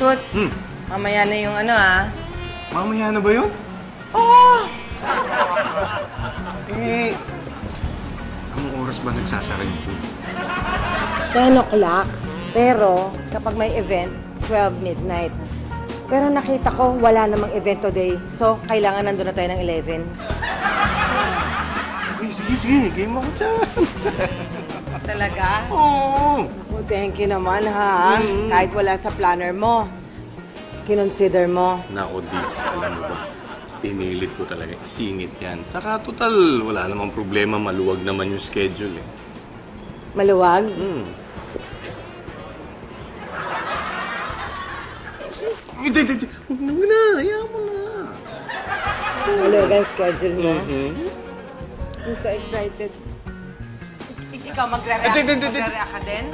Toots, mamaya na yung ano Mamaya na ba yun? Oo! Anong oras ba nagsasara yung pool? 10 o'clock. Pero, kapag may event, 12 midnight. Pero nakita ko, wala namang event today. So, kailangan nandun na tayo ng 11. Sige. Game ako dyan. Talaga? Oo. Naku, thank you naman, ha? Kahit wala sa planner mo, kinonsider mo. Naku, Diggs, alam mo ba? Pinilit ko talaga. Singit yan. Saka total, wala namang problema. Maluwag naman yung schedule eh. Maluwag? Hindi. Huwag na. Hayaan mo na. Maluwag ang schedule mo. I'm so excited. Ikaw, magre-react ka din?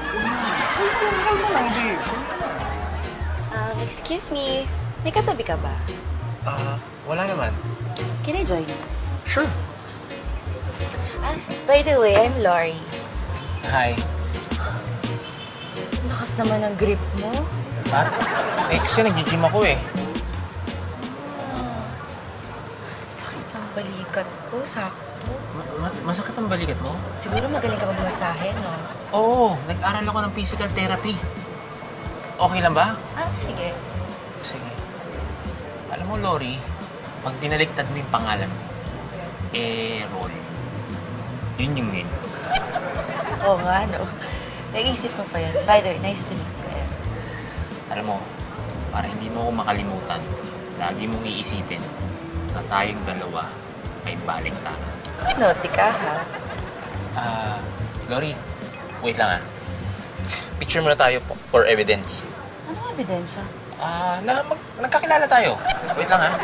Kalma lang, Diggs. Excuse me. May katabi ka ba? Wala naman. Can I join you? Sure. By the way, I'm Lori. Hi. Lakas naman ang grip mo. Kasi nag-gym ako eh. Sakit ng balikat ko, sakto. Masakit ang balikat mo? Siguro magaling ka magmasahe, no? Oo, nag-aral ako ng physical therapy. Okay lang ba? Sige. Sige. Alam mo, Lori, pag binaliktad mo yung pangalan mo, Roll. Yun yung name ko. Oo nga, no? Nag-iisip mo pa yan. By the way, nice to meet you. Alam mo, para hindi mo ako makalimutan, lagi mong iisipin na tayong dalawa ay baliktaran. Naughty ka, ha? Lori, wait lang Picture muna tayo po for evidence. Anong ebidensya? Nagkakilala tayo. Wait lang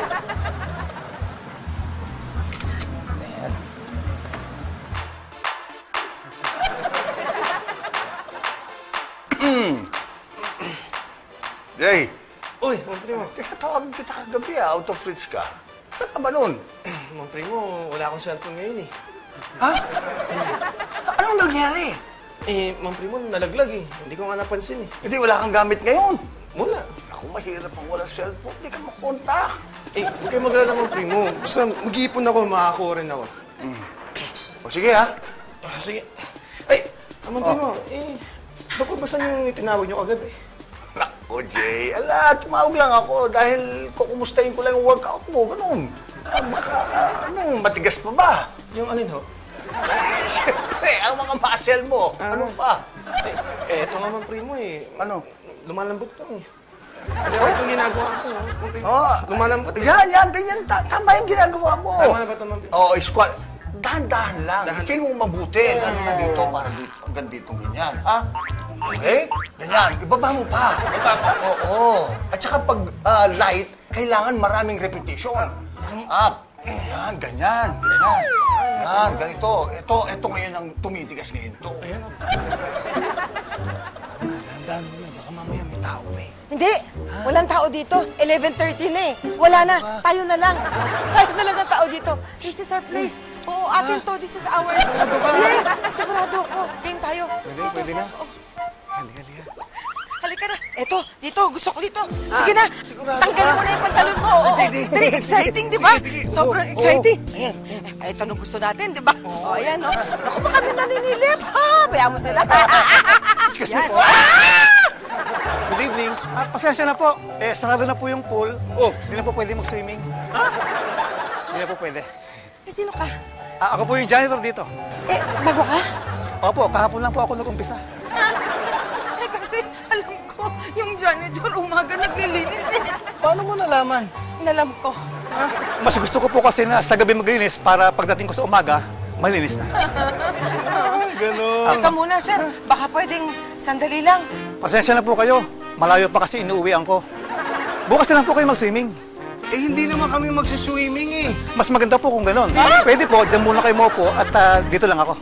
Jay! Uy, Mang Primo. Tinatawag kita kagabi out of reach ka. Saan ka ba nun? Mang Primo, wala akong cellphone ngayon eh. Ha? Anong nangyari? Mang Primo, nalaglag eh. Hindi ko nga napansin eh. Hindi, wala kang gamit ngayon. Wala. Ako, mahirap ang walang cellphone. Hindi ka makontak. Huwag kayo mag-alala, Mang Primo. Basta mag-iipon ako, makakuha rin ako. O sige ha. Sige. Ay, Mang Primo, bakit ba saan yung tinawag niyo kagabi? Naku, Jay. Tumawag lang ako dahil kukumustahin ko lang yung workout mo. Ganun. Baka, matigas pa ba? Yung alin ho? Siyempre, ang mga muscle mo. Ano pa? Eto nga, Mang Primo eh. Ano? Lumalambot ka eh. Kasi itong ginagawa ko, Mang Primo. Lumalambot eh. Yan, ganyan. Tama yung ginagawa mo. Tama na ba ito, Mang Primo? Oo, squat. Dahan-dahan lang. Feel mo mabuti. Lalo na dito, para dito. Hanggang dito, ganyan. Ha? Okay? Ganyan. Ibaba mo pa. Oo. At saka pag light, kailangan maraming repetition. Up. Yan, ganyan. Ganyan. Yan, ganito. Ito ngayon ang tumitigas ngayon. Ito. Ayan o. Dahan-dahan mo na. Baka mamaya may tao eh. Hindi! Walang tao dito. 11:30 na eh. Wala na. Tayo na lang. Tayo na lang ang tao dito. This is our place. Oo, atin to. This is ours. Sigurado ka? Yes! Sigurado ko. Game tayo. Pwede na. Halika. Halika na. Eto, dito. Gusto ko dito. Sige na. Tanggalin mo na yung pantalon mo. Oo. Very exciting, di ba? Sobrang exciting. Ayan. Ito nung gusto natin, di ba? O, ayan, no? Naku, baka kami naninilip. Bayaan mo sila. Yan. Good evening. Pasensya na po. Sarado na po yung pool. Hindi na po pwede mag-swimming. Hindi na po pwede. Sino ka? Ako po yung janitor dito. Bago ka? Opo, kahapon lang po ako nag-umpisa. Kasi alam ko, yung janitor umaga naglilinis eh. Paano mo nalaman? Nalam ko. Mas gusto ko po kasi na sa gabi maglinis para pagdating ko sa umaga, malinis na. Ganon. Teka muna, sir. Baka pwedeng sandali lang. Pasensya na po kayo. Malayo pa kasi inuuwian ko. Bukas na lang po kayo mag-swimming. Hindi naman kami magsiswimming eh. Mas maganda po kung gano'n. Pwede po, dyan muna kayo maupo at dito lang ako.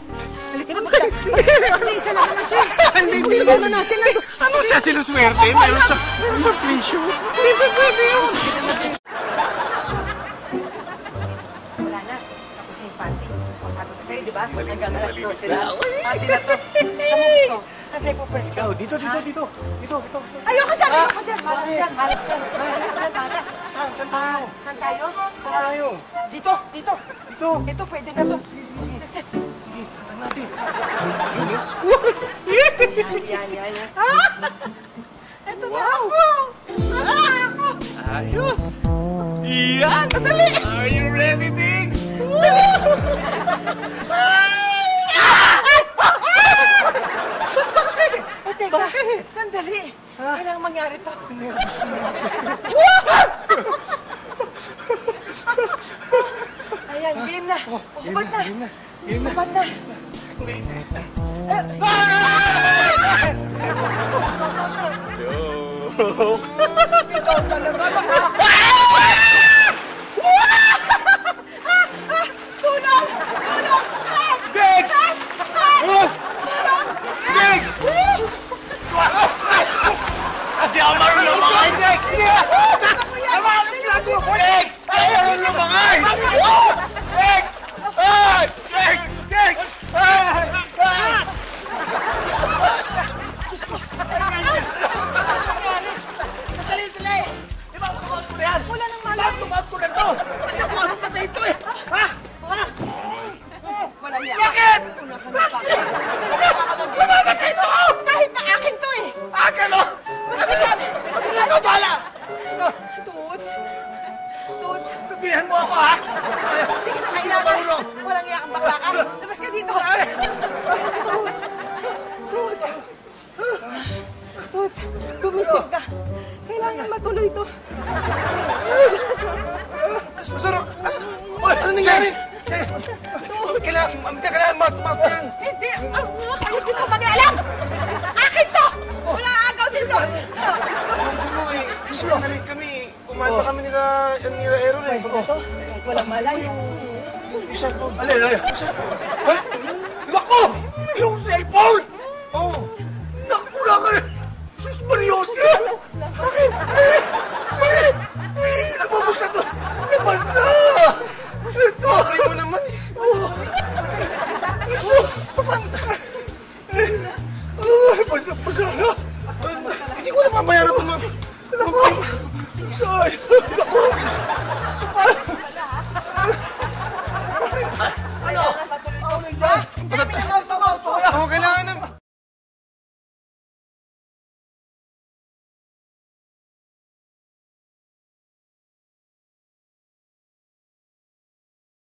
Halika na, isa lang naman siya. Hindi na natin. Ano siya sinuswerte? Meron sa free show? Hindi pa pwede yun. Wala na. Tapos na yung party. O, sabi ko sa'yo, di ba? Hanggang alas 2 sila. Party na to. Saan mo gusto? Saan tayo po pwesto? Ikaw, dito. Ayoko dyan! Malas dyan! Ayoko dyan, malas. Saan tayo? Saan tayo? Tayo. Dito! Dito. Ito, pwede na to. Ano natin? Yan. Ito na ako! Ayos! Yan! Dali! Are you ready, Diggs? O, teka. Sandali. Kailangan mangyari to. Ayan, game na. Hubad na. Hubad na. Ikaw talaga. Tulong! Tulong! Dex! Dex! Hindi ako marunong lumangay, Dex! Dex! Ay, marunong lumangay! Dex! Ay! Dex! Dex! Ay! Wala nang malay. Tumat ko na to! Kasi ako ang patay ito eh. Ha? Wala yan. Bakit? Mamamatay ito! Kahit na akin to eh. Akalo! Sabi yan! Hindi ko bala! Toots! Toots! Sabihan mo ako, ha? Hindi kita kailangan. Walang iyak ang bakla ka. Labas ka dito. Toots! Toots! Toots! Gumising ka. Kailangan matuloy to. Sarap! Ano nangyari? Kailangan matumakbo yan. Hindi! Kayo dito mag-alam! Akin to! Wala agaw dito! Ano eh, gusto na late kami. Kumanta kami nila Aaron eh. Ito, walang malay. Yung cellphone. Alin? Yung cellphone. Ha? Naku! Yung cellphone! Oo. Naku na ka! Sus Mariosi! Bakit? Bakit? Lumabas na to! Labas na! Ito! Pray mo naman eh. Oo. Paano?